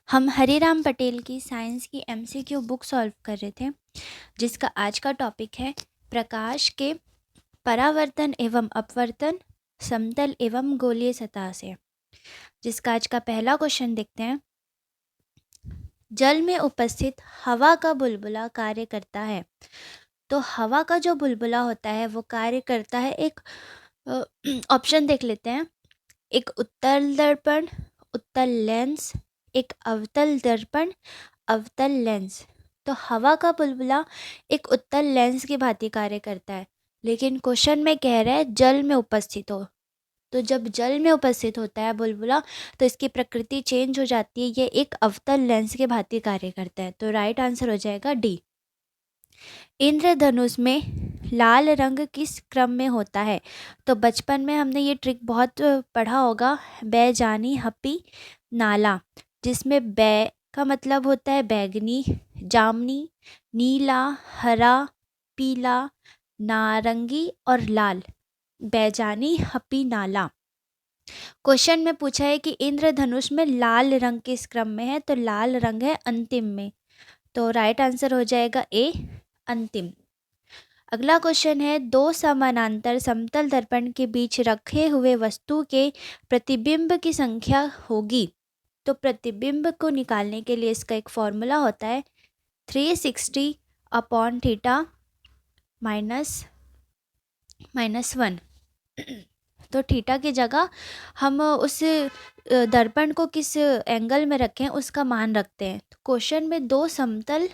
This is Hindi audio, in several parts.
हम हरिराम पटेल की साइंस की एमसीक्यू बुक सॉल्व कर रहे थे, जिसका आज का टॉपिक है प्रकाश के परावर्तन एवं अपवर्तन समतल एवं गोलीय सतह से। जिसका आज का पहला क्वेश्चन देखते हैं। जल में उपस्थित हवा का बुलबुला कार्य करता है। तो हवा का जो बुलबुला होता है वो कार्य करता है, एक ऑप्शन देख लेते हैं। एक उत्तल दर्पण, उत्तल लेंस, एक अवतल दर्पण, अवतल लेंस। तो हवा का बुलबुला एक उत्तल लेंस की भांति कार्य करता है, लेकिन क्वेश्चन में कह रहा है जल में उपस्थित हो। तो जब जल में उपस्थित होता है बुलबुला तो इसकी प्रकृति चेंज हो जाती है, ये एक अवतल लेंस के भांति कार्य करता है। तो राइट आंसर हो जाएगा डी। इंद्रधनुष में लाल रंग किस क्रम में होता है? तो बचपन में हमने ये ट्रिक बहुत पढ़ा होगा, बै जानी हपी नाला, जिसमें बै का मतलब होता है बैंगनी, जामनी, नीला, हरा, पीला, नारंगी और लाल। बैजानी हपी नाला। क्वेश्चन में पूछा है कि इंद्रधनुष में लाल रंग किस क्रम में है? तो लाल रंग है अंतिम में। तो राइट आंसर हो जाएगा ए, अंतिम। अगला क्वेश्चन है, दो समानांतर समतल दर्पण के बीच रखे हुए वस्तु के प्रतिबिंब की संख्या होगी। तो प्रतिबिंब को निकालने के लिए इसका एक फॉर्मूला होता है 360 अपॉन थीटा माइनस 1। तो थीटा की जगह हम उस दर्पण को किस एंगल में रखें उसका मान रखते हैं। तो क्वेश्चन में दो समतल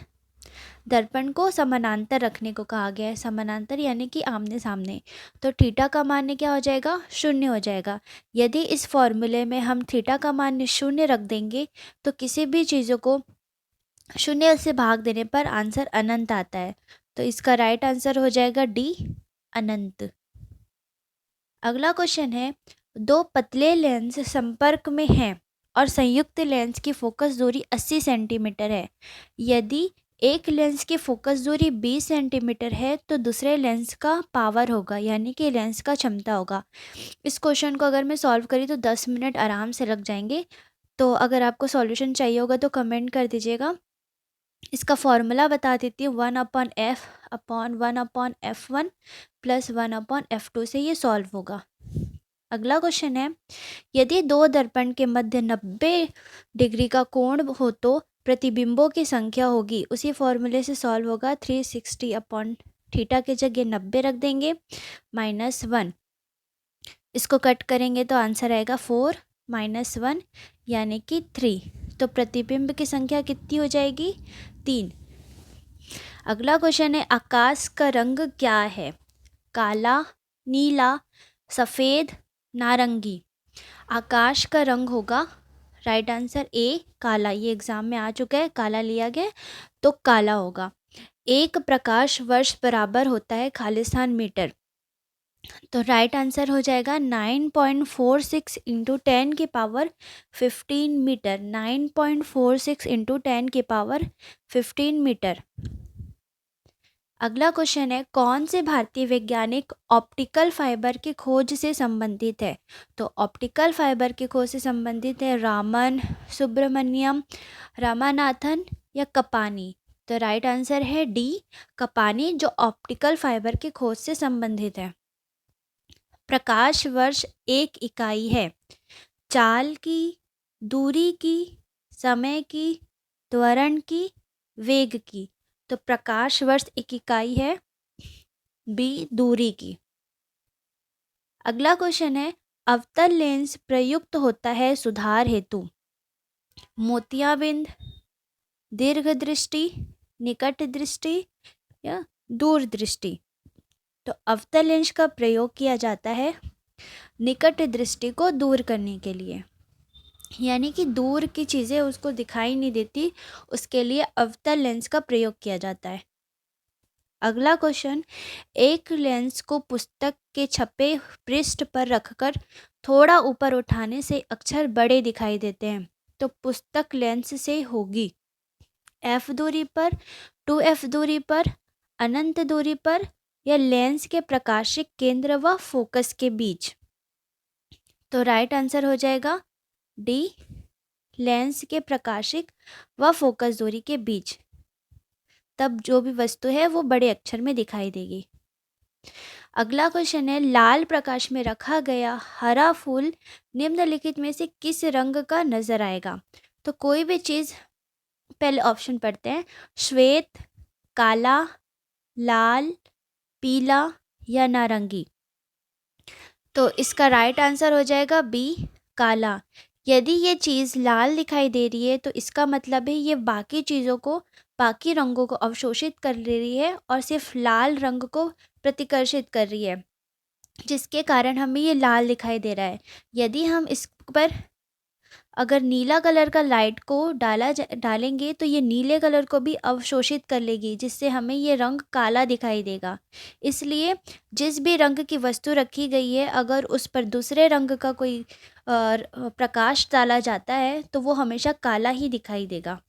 दर्पण को समानांतर रखने को कहा गया है। समानांतर यानी कि आमने सामने। तो थीटा का मान क्या हो जाएगा? 0 हो जाएगा। यदि इस फॉर्मूले में हम थीटा का मान 0 रख देंगे तो किसी भी चीज़ों को 0 से भाग देने पर आंसर अनंत आता है। तो इसका राइट आंसर हो जाएगा डी, अनंत। अगला क्वेश्चन है, दो पतले लेंस संपर्क में हैं और संयुक्त लेंस की फोकस दूरी 80 सेंटीमीटर है। यदि एक लेंस की फोकस दूरी 20 सेंटीमीटर है तो दूसरे लेंस का पावर होगा, यानी कि लेंस का क्षमता होगा। इस क्वेश्चन को अगर मैं सॉल्व करी तो 10 मिनट आराम से लग जाएंगे। तो अगर आपको सॉल्यूशन चाहिए होगा तो कमेंट कर दीजिएगा। इसका फॉर्मूला बता देती हूँ, 1/f/1/f1 प्लस 1/f2 से ये सॉल्व होगा। अगला क्वेश्चन है, यदि दो दर्पण के मध्य 90 डिग्री का कोण हो तो प्रतिबिंबों की संख्या होगी। उसी फॉर्मूले से सॉल्व होगा। 360 अपॉन थीटा के जगह 90 रख देंगे माइनस 1। इसको कट करेंगे तो आंसर आएगा 4 माइनस 1 यानी कि 3। तो प्रतिबिंब की संख्या कितनी हो जाएगी? 3। अगला क्वेश्चन है, आकाश का रंग क्या है? काला, नीला, सफ़ेद, नारंगी। आकाश का रंग होगा, राइट आंसर ए, काला। ये एग्जाम में आ चुका है, काला लिया गया तो काला होगा। एक प्रकाश वर्ष बराबर होता है खालिस्तान मीटर। तो राइट आंसर हो जाएगा 9.46 इंटू 10 की पावर 15 मीटर। 9.46 इंटू 10 की पावर 15 मीटर। अगला क्वेश्चन है, कौन से भारतीय वैज्ञानिक ऑप्टिकल फाइबर की खोज से संबंधित है? तो ऑप्टिकल फाइबर की खोज से संबंधित है रामन, सुब्रमण्यम, रामानाथन या कपानी। तो राइट आंसर है डी, कपानी, जो ऑप्टिकल फाइबर की खोज से संबंधित है। प्रकाश वर्ष एक इकाई है। चाल की, दूरी की, समय की, त्वरण की, वेग की। तो प्रकाश वर्ष एक इकाई है, बी, दूरी की। अगला क्वेश्चन है, अवतल लेंस प्रयुक्त होता है सुधार हेतु। मोतियाबिंद, दीर्घ दृष्टि, निकट दृष्टि या दूर दृष्टि। तो अवतल लेंस का प्रयोग किया जाता है निकट दृष्टि को दूर करने के लिए, यानी कि दूर की चीज़ें उसको दिखाई नहीं देती, उसके लिए अवतल लेंस का प्रयोग किया जाता है। अगला क्वेश्चन, एक लेंस को पुस्तक के छपे पृष्ठ पर रखकर थोड़ा ऊपर उठाने से अक्षर बड़े दिखाई देते हैं। तो पुस्तक लेंस से होगी f दूरी पर, 2f दूरी पर, अनंत दूरी पर या लेंस के प्रकाशिक केंद्र व फोकस के बीच। तो राइट आंसर हो जाएगा डी, लेंस के प्रकाशिक व फोकस दूरी के बीच, तब जो भी वस्तु है वो बड़े अक्षर में दिखाई देगी। अगला क्वेश्चन है, लाल प्रकाश में रखा गया हरा फूल निम्नलिखित में से किस रंग का नजर आएगा? तो कोई भी चीज, पहले ऑप्शन पढ़ते हैं, श्वेत, काला, लाल, पीला या नारंगी। तो इसका राइट आंसर हो जाएगा बी, काला। यदि ये चीज़ लाल दिखाई दे रही है तो इसका मतलब है ये बाकी चीज़ों को, बाकी रंगों को अवशोषित कर ले रही है और सिर्फ लाल रंग को प्रतिकर्षित कर रही है, जिसके कारण हमें ये लाल दिखाई दे रहा है। यदि हम इस पर अगर नीला कलर का लाइट को डालेंगे तो ये नीले कलर को भी अवशोषित कर लेगी, जिससे हमें ये रंग काला दिखाई देगा। इसलिए जिस भी रंग की वस्तु रखी गई है, अगर उस पर दूसरे रंग का कोई प्रकाश डाला जाता है तो वो हमेशा काला ही दिखाई देगा।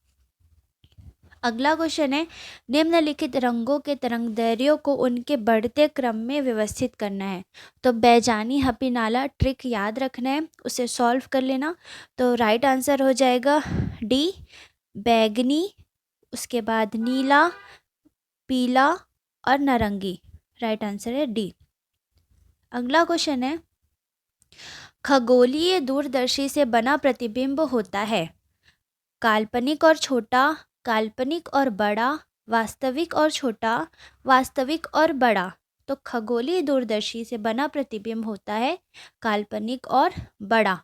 अगला क्वेश्चन है, निम्नलिखित रंगों के तरंगदैर्घ्यों को उनके बढ़ते क्रम में व्यवस्थित करना है। तो बैजानी, हपी, नाला ट्रिक याद रखना है, उसे सॉल्व कर लेना। तो राइट आंसर हो जाएगा डी, बैगनी, उसके बाद नीला, पीला और नारंगी। राइट आंसर है डी। अगला क्वेश्चन है, खगोलीय दूरदर्शी से बना प्रतिबिंब होता है काल्पनिक और छोटा, काल्पनिक और बड़ा, वास्तविक और छोटा, वास्तविक और बड़ा। तो खगोलीय दूरदर्शी से बना प्रतिबिंब होता है काल्पनिक और बड़ा।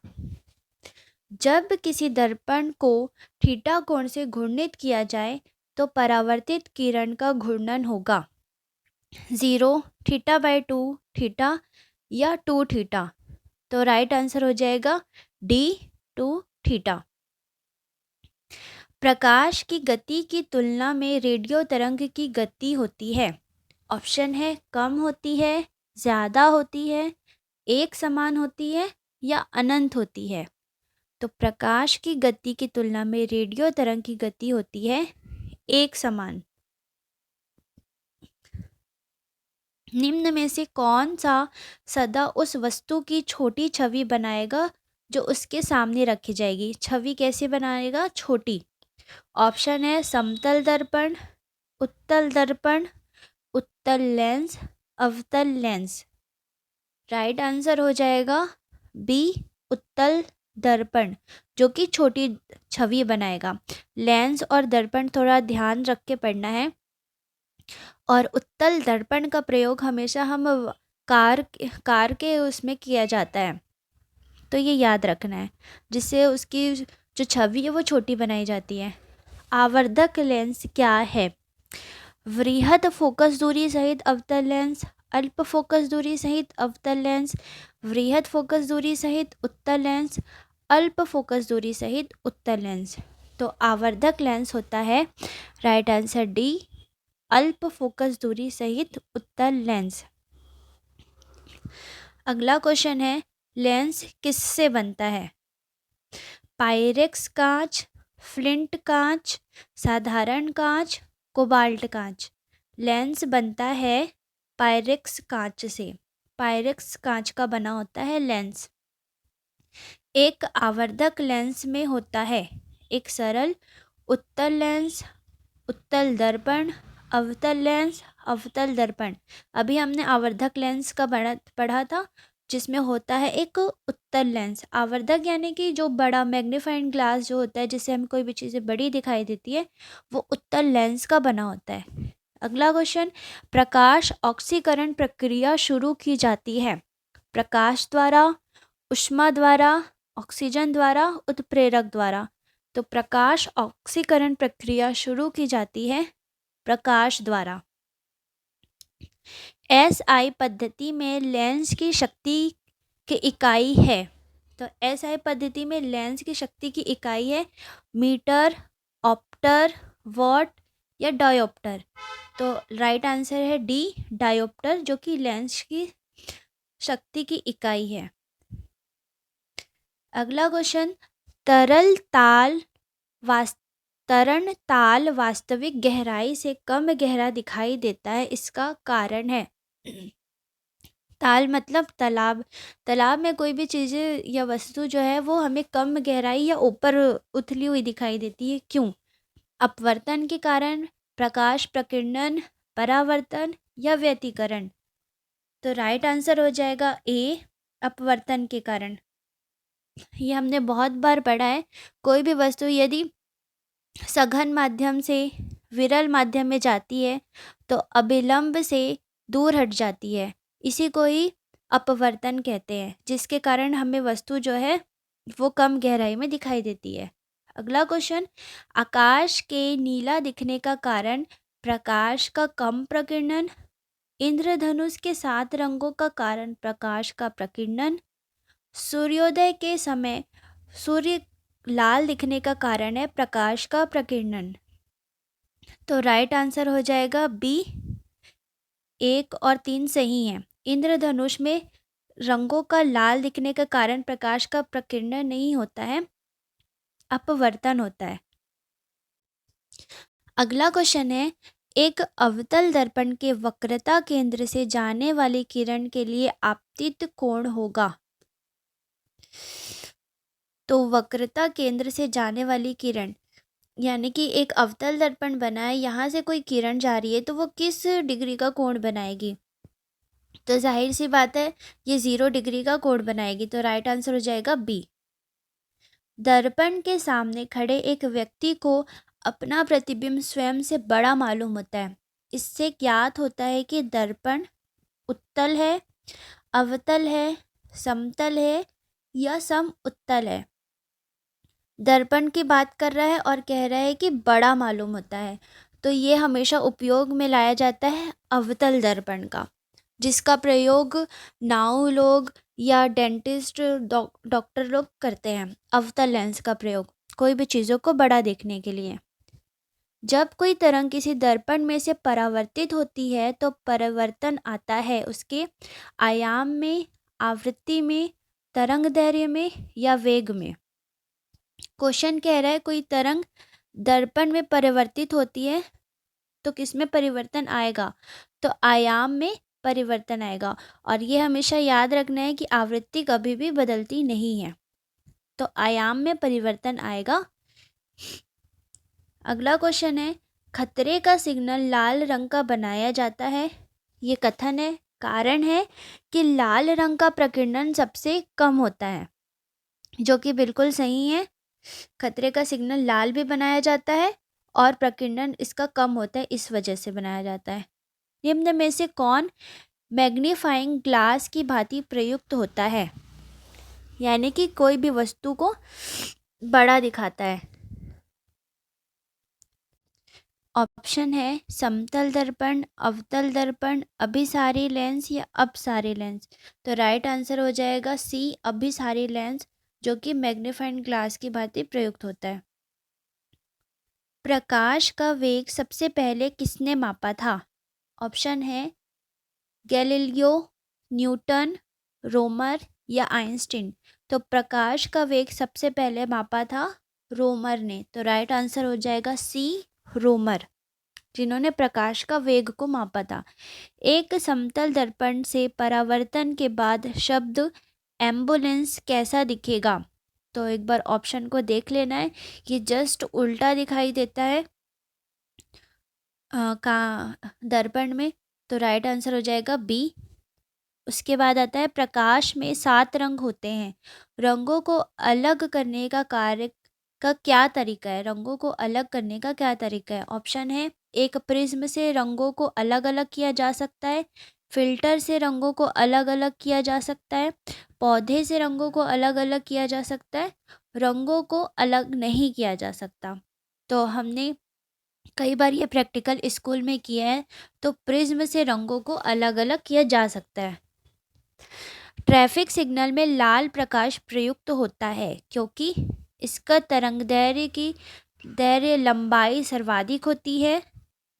जब किसी दर्पण को थीटा कोण से घूर्णित किया जाए तो परावर्तित किरण का घूर्णन होगा 0, θ/2 थीटा या 2 थीटा। तो राइट आंसर हो जाएगा डी, 2 थीटा। प्रकाश की गति की तुलना में रेडियो तरंग की गति होती है, ऑप्शन है कम होती है, ज़्यादा होती है, एक समान होती है या अनंत होती है। तो प्रकाश की गति की तुलना में रेडियो तरंग की गति होती है एक समान। निम्न में से कौन सा सदा उस वस्तु की छोटी छवि बनाएगा जो उसके सामने रखी जाएगी? छवि कैसे बनाएगा? छोटी। ऑप्शन है समतल दर्पण, उत्तल दर्पण, उत्तल लेंस, अवतल लेंस। राइट आंसर हो जाएगा बी, उत्तल दर्पण, जो कि छोटी छवि बनाएगा। लेंस और दर्पण थोड़ा ध्यान रख के पढ़ना है। और उत्तल दर्पण का प्रयोग हमेशा हम कार के उसमें किया जाता है, तो ये याद रखना है, जिससे उसकी जो छवि है वो छोटी बनाई जाती है। आवर्धक लेंस क्या है? वृहद फोकस दूरी सहित अवतल लेंस, अल्प फोकस दूरी सहित अवतल लेंस, वृहद फोकस दूरी सहित उत्तल लेंस, अल्प फोकस दूरी सहित उत्तल लेंस। तो आवर्धक लेंस होता है राइट आंसर डी, अल्प फोकस दूरी सहित उत्तल लेंस। अगला क्वेश्चन है, लेंस किससे बनता है? पायरेक्स कांच, फ्लिंट कांच, साधारण कांच, कोबाल्ट कांच। लेंस बनता है पायरेक्स कांच से। पायरेक्स कांच का बना होता है लेंस। एक आवर्धक लेंस में होता है एक सरल उत्तल लेंस, उत्तल दर्पण, अवतल लेंस, अवतल दर्पण। अभी हमने आवर्धक लेंस का पढ़ा था, जिसमें होता है एक उत्तल लेंस। आवर्धक यानी कि जो बड़ा मैग्नीफाइंग ग्लास जो होता है, जिससे हमें कोई भी चीज़ें बड़ी दिखाई देती है, वो उत्तल लेंस का बना होता है। अगला क्वेश्चन, प्रकाश ऑक्सीकरण प्रक्रिया शुरू की जाती है प्रकाश द्वारा, ऊष्मा द्वारा, ऑक्सीजन द्वारा, उत्प्रेरक द्वारा। तो प्रकाश ऑक्सीकरण प्रक्रिया शुरू की जाती है प्रकाश द्वारा। एसआई पद्धति में लेंस की शक्ति की इकाई है। तो एसआई पद्धति में लेंस की शक्ति की इकाई है मीटर, ऑप्टर, वॉट या डायोप्टर। तो राइट आंसर है डी, डायोप्टर, जो कि लेंस की शक्ति की इकाई है। अगला क्वेश्चन, तरल ताल वास्तविक गहराई से कम गहरा दिखाई देता है, इसका कारण है। ताल मतलब तालाब। तालाब में कोई भी चीज़ें या वस्तु जो है वो हमें कम गहराई या ऊपर उथली हुई दिखाई देती है, क्यों? अपवर्तन के कारण, प्रकाश प्रकीर्णन, परावर्तन या व्यतिकरण। तो राइट आंसर हो जाएगा ए, अपवर्तन के कारण। ये हमने बहुत बार पढ़ा है। कोई भी वस्तु यदि सघन माध्यम से विरल माध्यम में जाती है तो अभिलंब से दूर हट जाती है, इसी को ही अपवर्तन कहते हैं, जिसके कारण हमें वस्तु जो है वो कम गहराई में दिखाई देती है। अगला क्वेश्चन, आकाश के नीला दिखने का कारण प्रकाश का कम प्रकीर्णन, इंद्रधनुष के 7 रंगों का कारण प्रकाश का प्रकीर्णन, सूर्योदय के समय सूर्य लाल दिखने का कारण है प्रकाश का प्रकीर्णन। तो राइट आंसर हो जाएगा बी, 1 और 3 सही है। इंद्रधनुष में रंगों का लाल दिखने का कारण प्रकाश का प्रकीर्णन नहीं होता है, अपवर्तन होता है। अगला क्वेश्चन है, एक अवतल दर्पण के वक्रता केंद्र से जाने वाली किरण के लिए आपतित कोण होगा। तो वक्रता केंद्र से जाने वाली किरण यानी कि एक अवतल दर्पण बना है, यहाँ से कोई किरण जा रही है तो वो किस डिग्री का कोण बनाएगी? तो जाहिर सी बात है ये 0 डिग्री का कोण बनाएगी। तो राइट आंसर हो जाएगा बी। दर्पण के सामने खड़े एक व्यक्ति को अपना प्रतिबिंब स्वयं से बड़ा मालूम होता है। इससे ज्ञात होता है कि दर्पण उत्तल है, अवतल है, समतल है या सम उत्तल है। दर्पण की बात कर रहा है और कह रहा है कि बड़ा मालूम होता है, तो ये हमेशा उपयोग में लाया जाता है अवतल दर्पण का, जिसका प्रयोग नाऊ लोग या डेंटिस्ट डॉक्टर लोग करते हैं। अवतल लेंस का प्रयोग कोई भी चीज़ों को बड़ा देखने के लिए। जब कोई तरंग किसी दर्पण में से परावर्तित होती है तो परावर्तन आता है उसके आयाम में, आवृत्ति में, तरंग दैर्घ्य में या वेग में। क्वेश्चन कह रहा है कोई तरंग दर्पण में परिवर्तित होती है तो किस में परिवर्तन आएगा? तो आयाम में परिवर्तन आएगा। और ये हमेशा याद रखना है कि आवृत्ति कभी भी बदलती नहीं है, तो आयाम में परिवर्तन आएगा। अगला क्वेश्चन है, खतरे का सिग्नल लाल रंग का बनाया जाता है। ये कथन है, कारण है कि लाल रंग का प्रकीर्णन सबसे कम होता है, जो कि बिल्कुल सही है। खतरे का सिग्नल लाल भी बनाया जाता है और प्रकीर्णन इसका कम होता है, इस वजह से बनाया जाता है। निम्न में से कौन मैग्नीफाइंग ग्लास की भांति प्रयुक्त होता है? यानी कि कोई भी वस्तु को बड़ा दिखाता है। ऑप्शन है समतल दर्पण, अवतल दर्पण, अभिसारी लेंस या अपसारी लेंस। तो राइट आंसर हो जाएगा सी, अभिसारी लेंस, जो कि मैग्नीफाइंग ग्लास की भांति प्रयुक्त होता है। प्रकाश का वेग सबसे पहले किसने मापा था? ऑप्शन है गैलीलियो, न्यूटन, रोमर या आइंस्टीन। तो प्रकाश का वेग सबसे पहले मापा था रोमर ने। तो राइट आंसर हो जाएगा सी, रोमर, जिन्होंने प्रकाश का वेग को मापा था। एक समतल दर्पण से परावर्तन के बाद शब्द एम्बुलेंस कैसा दिखेगा? तो एक बार ऑप्शन को देख लेना है, ये जस्ट उल्टा दिखाई देता है का दर्पण में। तो राइट आंसर हो जाएगा बी। उसके बाद आता है प्रकाश में 7 रंग होते हैं, रंगों को अलग करने का कार्य का क्या तरीका है? रंगों को अलग करने का क्या तरीका है? ऑप्शन है एक प्रिज्म से रंगों को अलग अलग किया जा सकता है, फिल्टर से रंगों को अलग अलग किया जा सकता है, पौधे से रंगों को अलग अलग किया जा सकता है, रंगों को अलग नहीं किया जा सकता। तो हमने कई बार ये प्रैक्टिकल स्कूल में किया है। तो प्रिज्म से रंगों को अलग अलग किया जा सकता है। ट्रैफिक सिग्नल में लाल प्रकाश प्रयुक्त होता है क्योंकि इसका तरंग दैर्घ्य लंबाई सर्वाधिक होती है,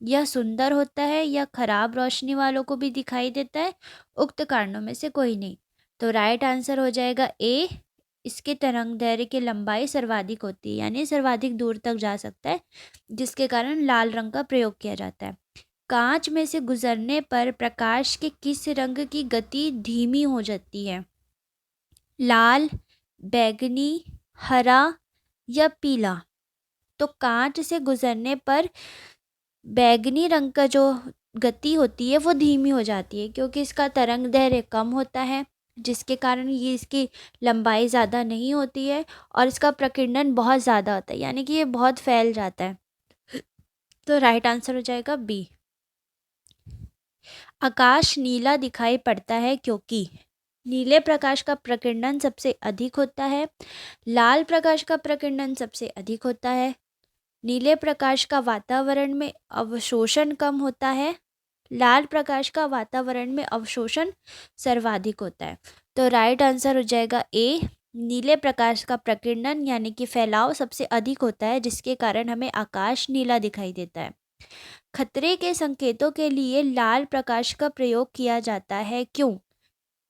यह सुंदर होता है या खराब रोशनी वालों को भी दिखाई देता है। उक्त कारणों में से कोई नहीं। तो राइट आंसर हो जाएगा ए, इसके तरंग दैर्घ्य की लंबाई सर्वाधिक होती है, यानी सर्वाधिक दूर तक जा सकता है, जिसके कारण लाल रंग का प्रयोग किया जाता है। कांच में से गुजरने पर प्रकाश के किस रंग की गति धीमी हो जाती है? लाल, बैंगनी, हरा या पीला? तो कांच से गुजरने पर बैंगनी रंग का जो गति होती है वो धीमी हो जाती है, क्योंकि इसका तरंग दैर्घ्य कम होता है, जिसके कारण ये इसकी लंबाई ज़्यादा नहीं होती है और इसका प्रकीर्णन बहुत ज़्यादा होता है, यानी कि ये बहुत फैल जाता है। तो राइट आंसर हो जाएगा बी। आकाश नीला दिखाई पड़ता है क्योंकि नीले प्रकाश का प्रकीर्णन सबसे अधिक होता है, लाल प्रकाश का प्रकीर्णन सबसे अधिक होता है, नीले प्रकाश का वातावरण में अवशोषण कम होता है, लाल प्रकाश का वातावरण में अवशोषण सर्वाधिक होता है। तो राइट आंसर हो जाएगा ए, नीले प्रकाश का प्रकीर्णन यानी कि फैलाव सबसे अधिक होता है, जिसके कारण हमें आकाश नीला दिखाई देता है। खतरे के संकेतों के लिए लाल प्रकाश का प्रयोग किया जाता है, क्यों?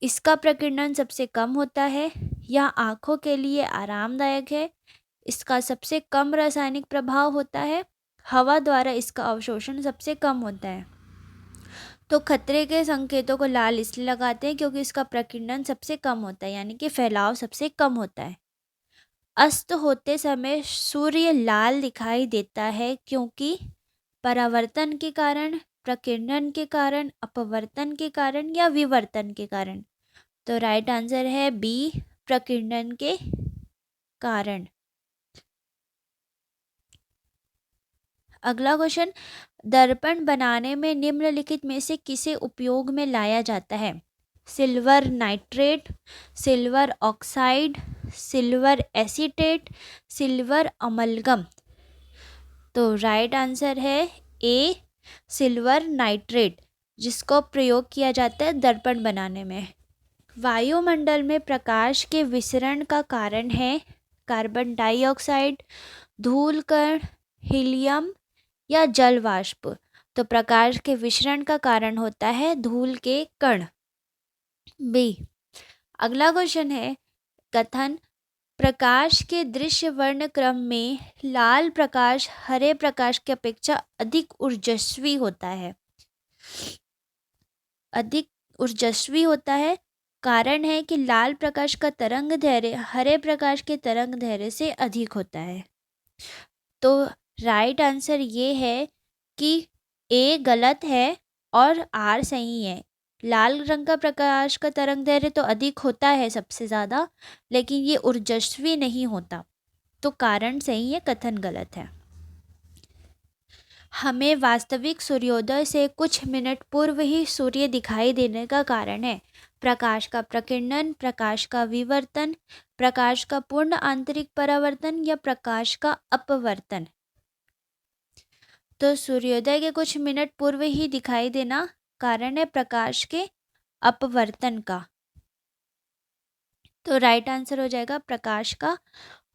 इसका प्रकीर्णन सबसे कम होता है, यह आंखों के लिए आरामदायक है, इसका सबसे कम रासायनिक प्रभाव होता है, हवा द्वारा इसका अवशोषण सबसे कम होता है। तो खतरे के संकेतों को लाल इसलिए लगाते हैं क्योंकि इसका प्रकीर्णन सबसे कम होता है, यानी कि फैलाव सबसे कम होता है। अस्त होते समय सूर्य लाल दिखाई देता है क्योंकि परावर्तन के कारण, प्रकीर्णन के कारण, अपवर्तन के कारण या विवर्तन के कारण? तो राइट आंसर है बी, प्रकीर्णन के कारण। अगला क्वेश्चन, दर्पण बनाने में निम्नलिखित में से किसे उपयोग में लाया जाता है? Silver nitrate, silver oxide, silver acetate, silver amalgam? तो राइट आंसर है ए, सिल्वर नाइट्रेट, जिसको प्रयोग किया जाता है दर्पण बनाने में। वायुमंडल में प्रकाश के विसरण का कारण है कार्बन डाइऑक्साइड, धूल कण, हीलियम या जल वाष्प? तो प्रकाश के विसरण का कारण होता है धूल के कण, बी। अगला क्वेश्चन है, कथन प्रकाश के दृश्य वर्ण क्रम में लाल प्रकाश हरे प्रकाश की अपेक्षा अधिक ऊर्जस्वी होता है। अधिक ऊर्जस्वी होता है, कारण है कि लाल प्रकाश का तरंग दैर्घ्य हरे प्रकाश के तरंग दैर्घ्य से अधिक होता है। तो राइट आंसर ये है कि ए गलत है और आर सही है। लाल रंग का प्रकाश का तरंग दैर्घ्य तो अधिक होता है सबसे ज़्यादा, लेकिन ये ऊर्जस्वी नहीं होता। तो कारण सही है, कथन गलत है। हमें वास्तविक सूर्योदय से कुछ मिनट पूर्व ही सूर्य दिखाई देने का कारण है प्रकाश का प्रकीर्णन, प्रकाश का विवर्तन, प्रकाश का पूर्ण आंतरिक परावर्तन या प्रकाश का अपवर्तन? तो सूर्योदय के कुछ मिनट पूर्व ही दिखाई देना कारण है प्रकाश के अपवर्तन का। तो राइट आंसर हो जाएगा प्रकाश का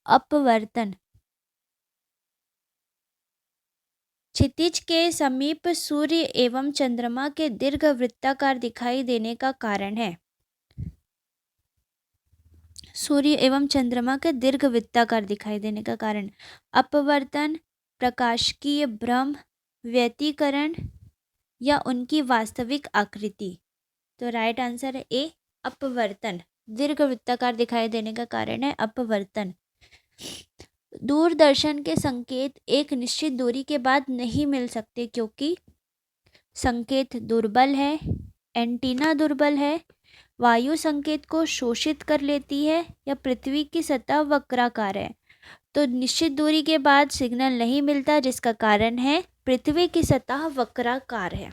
अपवर्तन। क्षितिज के समीप सूर्य एवं चंद्रमा के दीर्घवृत्ताकार दिखाई देने का कारण है? सूर्य एवं चंद्रमा के दीर्घवृत्ताकार दिखाई देने का कारण अपवर्तन, प्रकाशिकीय भ्रम, व्यतिकरण या उनकी वास्तविक आकृति? तो राइट आंसर है ए, अपवर्तन। दीर्घवृत्ताकार दिखाई देने का कारण है अपवर्तन। दूरदर्शन के संकेत एक निश्चित दूरी के बाद नहीं मिल सकते क्योंकि संकेत दुर्बल है, एंटीना दुर्बल है, वायु संकेत को शोषित कर लेती है या पृथ्वी की सतह वक्राकार है? तो निश्चित दूरी के बाद सिग्नल नहीं मिलता, जिसका कारण है पृथ्वी की सतह वक्राकार है।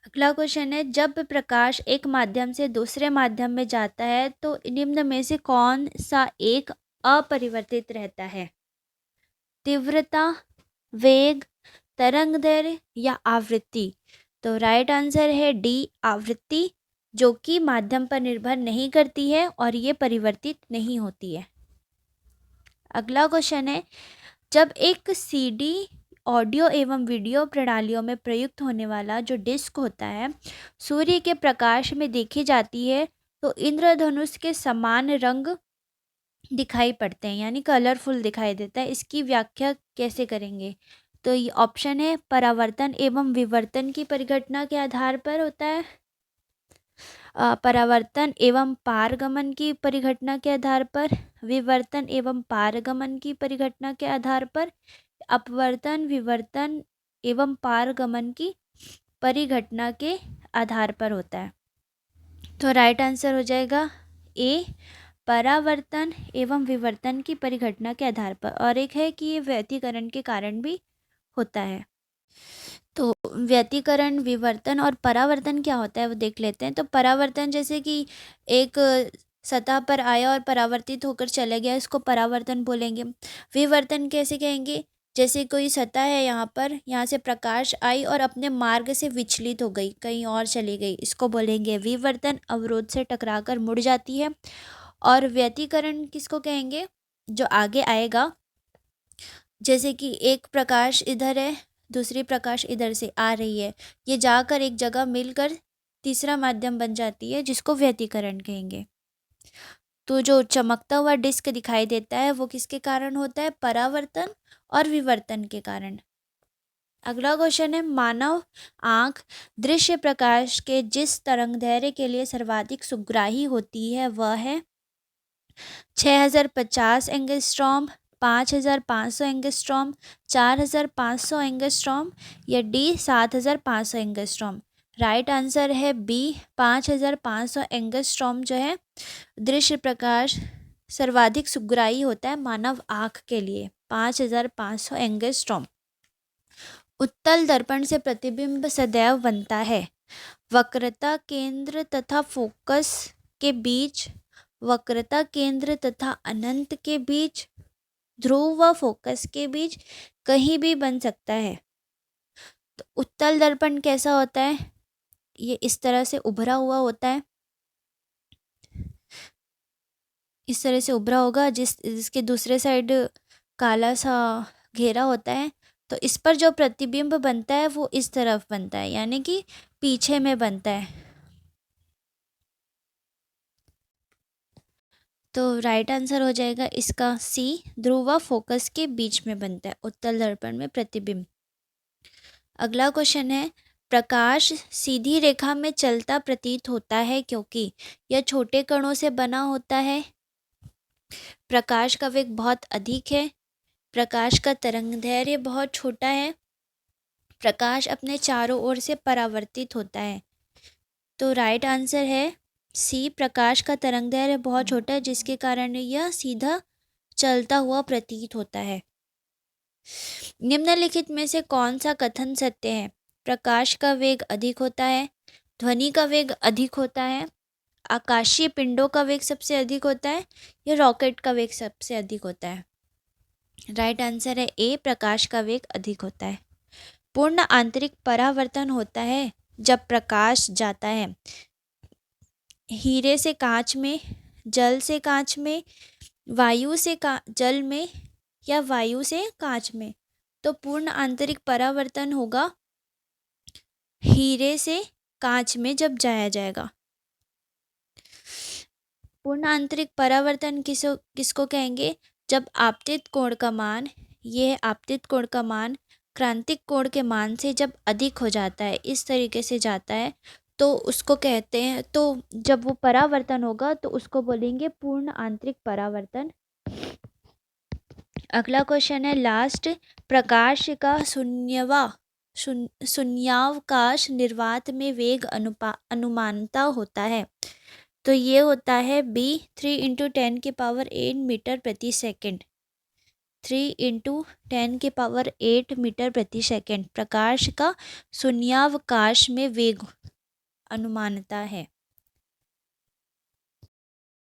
अगला क्वेश्चन है, जब प्रकाश एक माध्यम से दूसरे माध्यम में जाता है तो निम्न में से कौन सा एक अपरिवर्तित रहता है? तीव्रता, वेग, तरंगदैर्घ्य या आवृत्ति? तो राइट आंसर है डी, आवृत्ति, जो कि माध्यम पर निर्भर नहीं करती है और ये परिवर्तित नहीं होती है। अगला क्वेश्चन है, जब एक सीडी ऑडियो एवं वीडियो प्रणालियों में प्रयुक्त होने वाला जो डिस्क होता है सूर्य के प्रकाश में देखी जाती है तो इंद्रधनुष के समान रंग दिखाई पड़ते हैं, यानी कलरफुल दिखाई देता है। इसकी व्याख्या कैसे करेंगे? तो ये ऑप्शन है परावर्तन एवं विवर्तन की परिघटना के आधार पर होता है, परावर्तन एवं पारगमन की परिघटना के आधार पर, विवर्तन एवं पारगमन की परिघटना के आधार पर, अपवर्तन विवर्तन एवं पारगमन की परिघटना के आधार पर होता है। तो राइट आंसर हो जाएगा ए, परावर्तन एवं विवर्तन की परिघटना के आधार पर। और एक है कि ये व्यतिकरण के कारण भी होता है। तो व्यतिकरण, विवर्तन और परावर्तन क्या होता है वो देख लेते हैं। तो परावर्तन जैसे कि एक सतह पर आया और परावर्तित होकर चला गया, इसको परावर्तन बोलेंगे। विवर्तन कैसे कहेंगे, जैसे कोई सतह है यहाँ पर, यहाँ से प्रकाश आई और अपने मार्ग से विचलित हो गई, कहीं और चली गई, इसको बोलेंगे विवर्तन। अवरोध से टकराकर मुड़ जाती है। और व्यतिकरण किसको कहेंगे, जो आगे आएगा, जैसे कि एक प्रकाश इधर है, दूसरी प्रकाश इधर से आ रही है, ये जाकर एक जगह मिलकर तीसरा माध्यम बन जाती है, जिसको व्यतिकरण कहेंगे। तो जो चमकता हुआ डिस्क दिखाई देता है वो किसके कारण होता है, परावर्तन और विवर्तन के कारण। अगला क्वेश्चन है, मानव आंख दृश्य प्रकाश के जिस तरंगदैर्घ्य के लिए सर्वाधिक सुग्राही होती है वह है 6050 एंगस्ट्रॉम, 5500 एंगस्ट्रॉम, 4500 एंगस्ट्रॉम या डी 7500 एंगस्ट्रॉम। राइट आंसर है बी, 5500 एंगस्ट्रॉम जो है दृश्य प्रकाश सर्वाधिक सुग्राही होता है मानव आँख के लिए, 5500 एंगस्ट्रॉम। उत्तल दर्पण से प्रतिबिंब सदैव बनता है वक्रता केंद्र तथा फोकस के बीच, वक्रता केंद्र तथा अनंत के बीच, ध्रुव व फोकस के बीच, कहीं भी बन सकता है। तो उत्तल दर्पण कैसा होता है, ये इस तरह से उभरा हुआ होता है, इस तरह से उभरा होगा, जिसके दूसरे साइड काला सा घेरा होता है। तो इस पर जो प्रतिबिंब बनता है वो इस तरफ बनता है, यानी कि पीछे में बनता है। तो राइट आंसर हो जाएगा इसका सी, ध्रुव व फोकस के बीच में बनता है उत्तल दर्पण में प्रतिबिंब। अगला क्वेश्चन है, प्रकाश सीधी रेखा में चलता प्रतीत होता है क्योंकि यह छोटे कणों से बना होता है, प्रकाश का वेग बहुत अधिक है, प्रकाश का तरंगदैर्घ्य बहुत छोटा है, प्रकाश अपने चारों ओर से परावर्तित होता है। तो राइट आंसर है सी, प्रकाश का तरंगदैर्घ्य बहुत छोटा है जिसके कारण यह सीधा चलता हुआ प्रतीत होता है। निम्नलिखित में से कौन सा कथन सत्य है, प्रकाश का वेग अधिक होता है, ध्वनि का वेग अधिक होता है, आकाशीय पिंडों का वेग सबसे अधिक होता है या रॉकेट का वेग सबसे अधिक होता है। राइट आंसर है ए, प्रकाश का वेग अधिक होता है। पूर्ण आंतरिक परावर्तन होता है जब प्रकाश जाता है हीरे से कांच में, जल से कांच में, वायु से जल में या वायु से कांच में। तो पूर्ण आंतरिक परावर्तन होगा हीरे से कांच में जब जाया जाएगा। पूर्ण आंतरिक परावर्तन किसको कहेंगे, जब आपतित कोण का मान, ये आपतित कोण का मान क्रांतिक कोण के मान से जब अधिक हो जाता है, इस तरीके से जाता है, तो उसको कहते हैं। तो जब वो परावर्तन होगा तो उसको बोलेंगे पूर्ण आंतरिक परावर्तन। अगला क्वेश्चन है लास्ट, प्रकाश का शून्यावकाश निर्वात में वेग अनुमानता होता है। तो ये होता है बी, 3 × 10⁸ मीटर प्रति सेकंड, 3 × 10⁸ मीटर प्रति सेकंड प्रकाश का शून्यावकाश में वेग अनुमानता है।